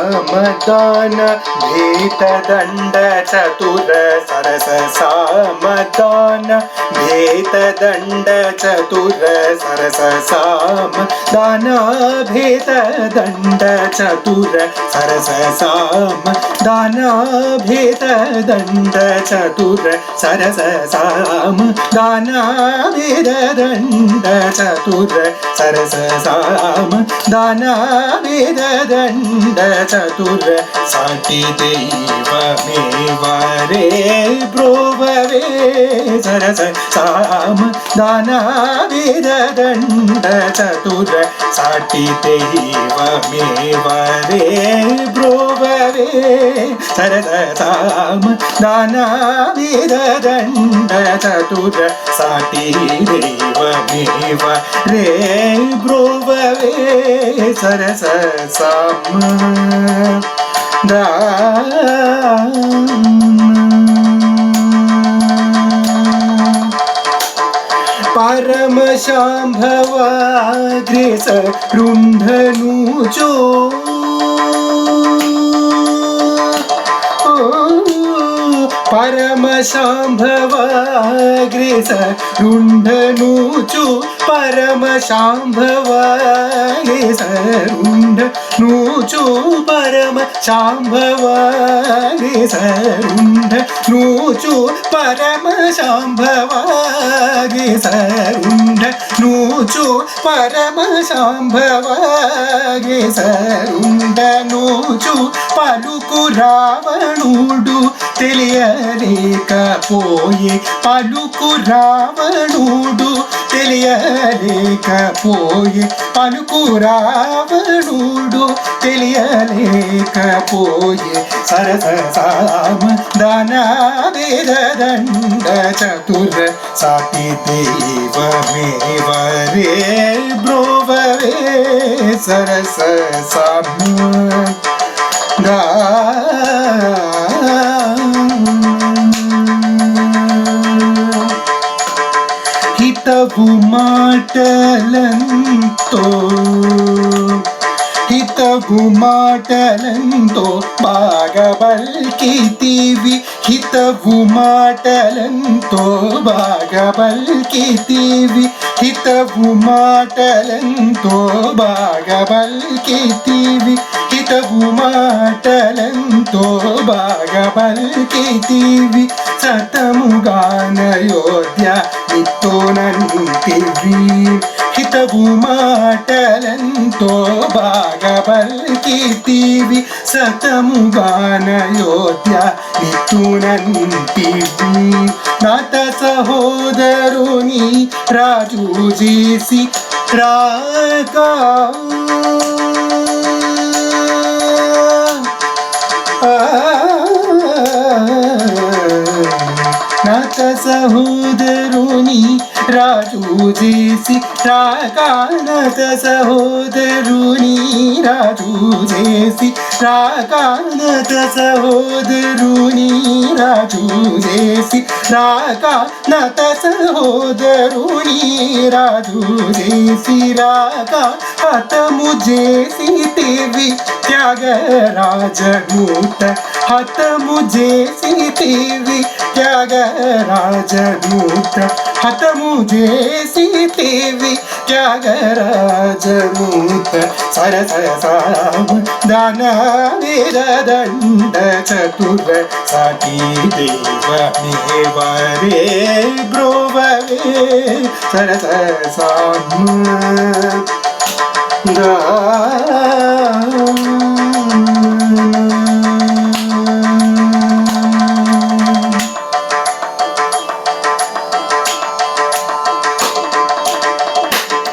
सामदान भेददण्ड चतुर सरस सामदान भेददण्ड चतुर सरस सामदान भेददण्ड चतुर सरस सामदान भेददण्ड चतुर सरस सामदान भेददण्ड चतुर सरस सामदान भेददण्ड चतुर साटी दैवमेव रे ब्रुववे सरस सामदान भेददण्ड चतुर साटी दैवमेव रे ब्रुववे सरस सामदान भेददण्ड चतुर साटी दैवमेव रे ब्रुववे सरस परम शाम्भवाग्रेस रुन्धनुजो परम शाम्भवाग्रेस रुन्धनुजो परम शाम्भवाग्रेस रुन्धनुजो परम शाम्भवाग्रेस रुन्धनुजो परम शाम्भवाग्रेस रुन्धनुजो परम शाम्भवाग्रेस रुन्धनुजो పలుకు రావణుడు తెలియలేకపోయే పలుకు రావణుడు తెలియలేకపోయే పలుకు రావణుడు తెలియలేకపోయే సరస సామదాన भेददण्ड चतुर साटी दैवमेव रे ब्रुववे सरस हितवु माटलंतो हितवु माटलंतो बागा बल्कितीवि हितवु माटलंतो बागा बल्कितीवि हितवु माटलंतो बागा बल्कितीवि हितवु माटलंतो बागा बल्कितीवि सतमुगानयोध्य नित्तोनन्तिवि हितवु माटलंतो बागा बल्कितीवि सतमुगानयोध्य नित्तोनन्तिवि नाथ सहोदरुनि राजु जेसी रागा नाथ सहोदरुनि राजु जेसी रागा नाथ सहोदरुनि राजु जेसी रागा नाथ सहोदरुनि राजु जेसी रागा नाथ सहोदरुनि राजु जेसी रागा हतमु जेसी तेवि त्यागराजदूत हतमु जेसी तेवि त्यागराजदूत हतमु जेसी तेवि त्यागराजदूत सरस सामदान भेददण्ड चतुर साटी दैवमेव रे ब्रुववे सरस सामदान